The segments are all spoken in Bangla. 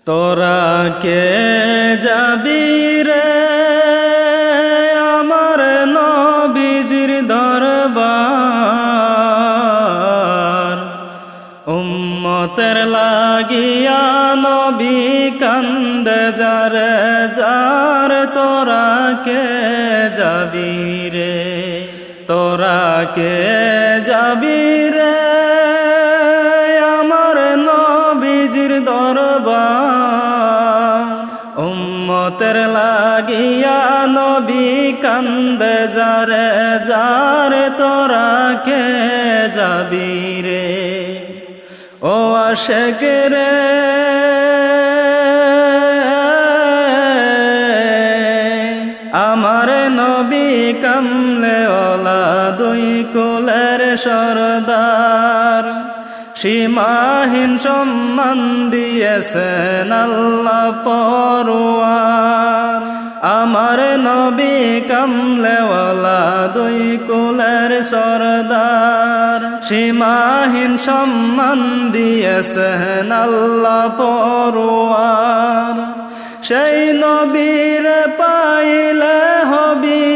তোরা কে যাবি রে আমার নবীজির দরবার, উম্মতের লাগিয়া নবী কান্দে যারে যার, তোরা কে যাবি রে, তোরা কে যাবি রে আমার নবীজির দরবার, উম্মতের লাগিয়া নবী কান্দে যারে যার, তোরা কে যাবি রে। ও আশেক রে আমার নবী কামলে ওলা দুই কুলের সরদার, সীমাহীন সম্মান দিয়েছেন আল্লাহ পরওয়ার। আমার নবী কামলে ওয়ালা দুই কুলের সরদার, সীমাহীন সম্মান দিয়েছেন আল্লাহ পরওয়ার। সেই নবীর পাইলে হবি,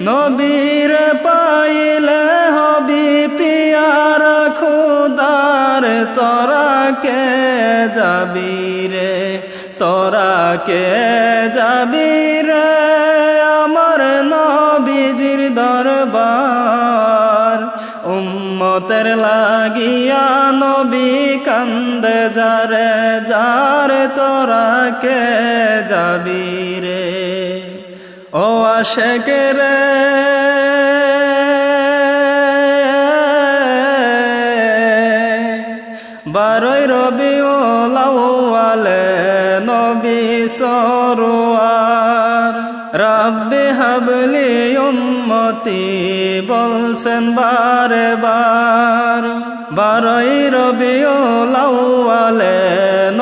নবীর পাইলে হবি পিয়ার খুদার, তোরা কে যাবি রে, তোরা কে যাবি রে আমার নবীজির দরবার, উম্মতের লাগিয়া নবী কান্দে যারে যার, তোরা কে যাবি রে। ও আশেক রে বারোই রবিউল আউয়ালে নবী সরওয়ার, রাব্বি হাবলি উম্মতি বলছেন বারে বার। বারোই রবিউল আউয়ালে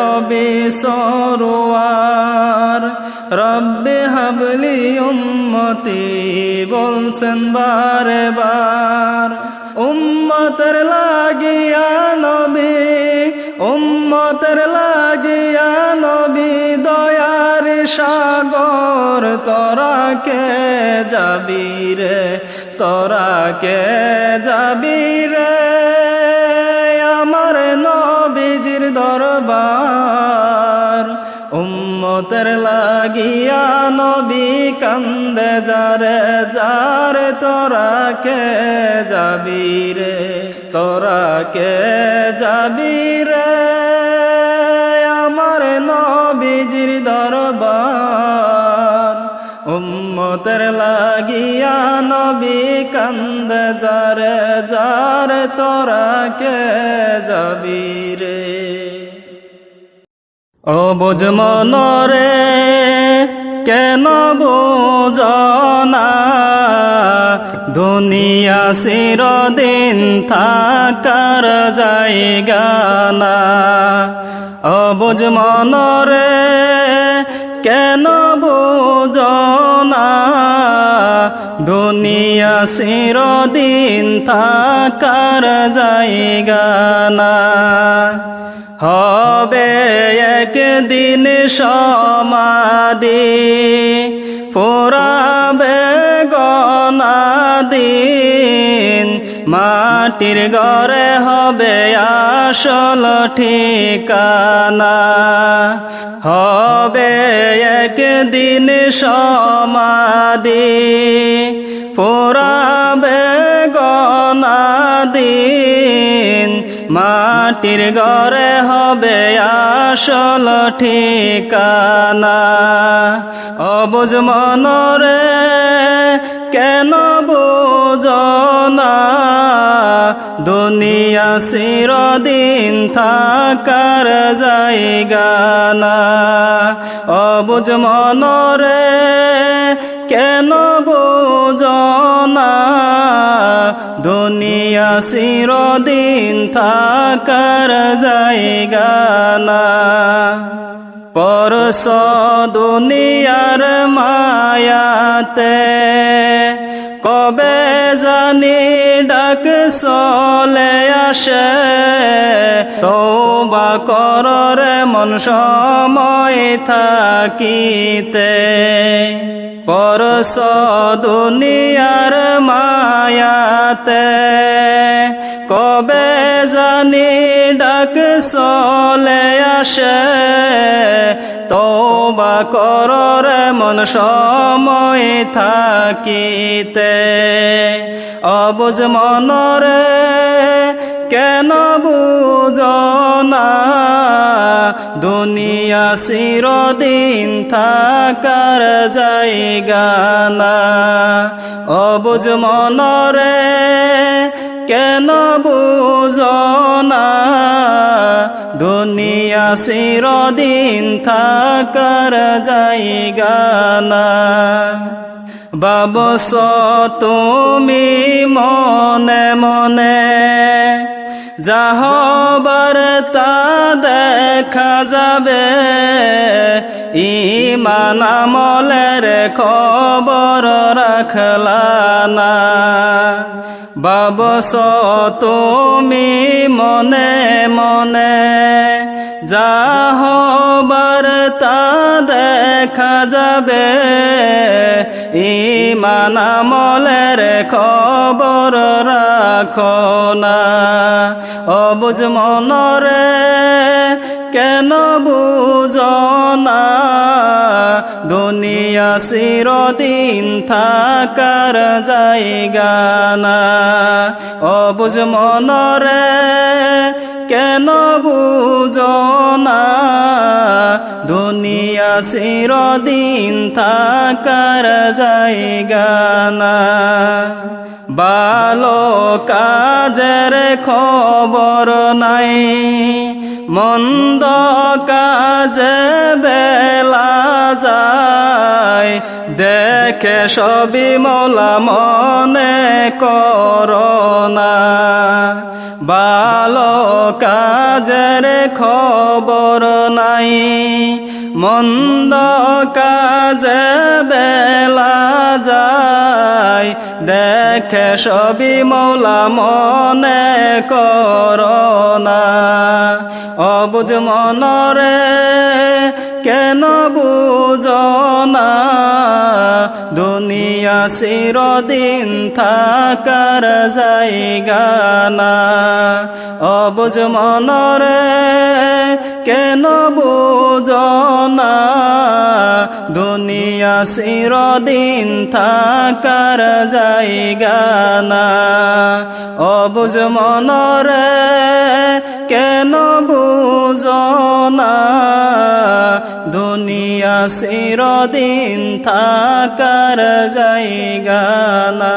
নবী সরওয়ার, রাব্বি হাবলি উম্মতি বলছেন বারে বার। উম্মতের লাগিয়া নবী, উম্মতের লাগিয়া নবী দয়ার সাগর, তোরা কে যাবি রে, তোরা কে যাবি রে আমার নবীজির দরবার, উম্মতের লাগিয়া নবী কান্দে যারে যার, তোরা কে যাবি রে, তোরা কে যাবি রে আমার নবীজির দরবার, উম্মতের লাগিয়া নবী কান্দে যারে যার, তোরা কে যাবি রে। ও বুঝ মনরে কেন বুঝনা, দুনিয়া চিরদিন থাকার জায়গা না। ও বুঝ মনরে কেন বুঝনা, দুনিয়া চিরদিন থাকার জায়গা না। হবে একদিন সমাধি, ফুরাবে গনা দিন, মাটির ঘরে হবে আসল ঠিকানা। হবে একদিন সমাধি, ফুরাবে গনা দিন, মাটির ঘরে হবে আসল ঠিকানা। অবুঝ মনরে কেন বুঝনা, দুনিয়া চিরদিন থাকার জায়গা না। অবুঝ মনরে কেন বুঝনা, দুনিয়া চিরদিন থাকার জায়গা না। পরশ দুনিয়ার মায়াতে কবে জানি ডাক চলে আসে তওবা কররে মন সময় থাকিতে পরশ দুনিয়ার মায়াতে কবে জানি ডাক চলে আসে তওবা কররে মন সময় থাকিতে অবুঝ মনরে কেন বুঝনা দুনিয়া চিরদিন থাকার জায়গা না অবুঝ মনরে কেন বুঝনা দুনিয়া চিরদিন থাকার জায়গা না ভাবছ তুমি মনে মনে যাহবার তা দেখা যাবে ঈমান আমলের খবর রাখলা না ভাবছ তুমি মনে মনে যাহবার তা দেখা যাবে ঈমান আমলের খবর রাখো না অবুঝ মনরে কেন বুঝনা দুনিয়া চিরদিন থাকার জায়গা না অবুঝ মনরে কেন বুঝনা দুনিয়া চিরদিন থাকার জায়গা না ভালো কাজের খবর নাই মন্দ কাজে বেলা যায় দেখে সবই মওলা মনে করোনা ভালো কাজের খবর নাই মন্দ কাজে বেলা যায় দেখে সবই মওলা মনে করোনা অবুঝ মনরে কেন বুঝনা দুনিয়া চিরদিন থাকার জায়গা না অবুঝ মনরে কেন বুঝনা দুনিয়া চিরদিন থাকার জায়গা না অবুঝ মনরে কেন বুঝনা দুনিয়া চিরদিন থাকার জায়গা না।